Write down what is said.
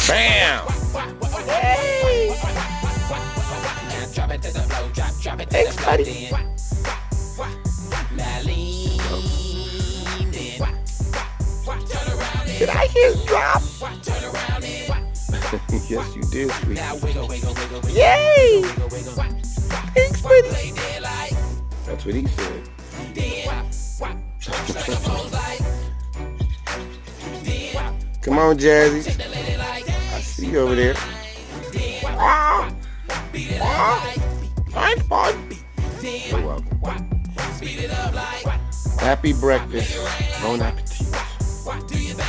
Bam! Hey! Thanks, buddy. Did I hear you drop? Yes, you did, sweetie. Yay! Thanks, buddy. That's what he said. Come on, Jazzy. I see you over there. Thanks, bud. You're welcome. Happy breakfast. Bon appetit.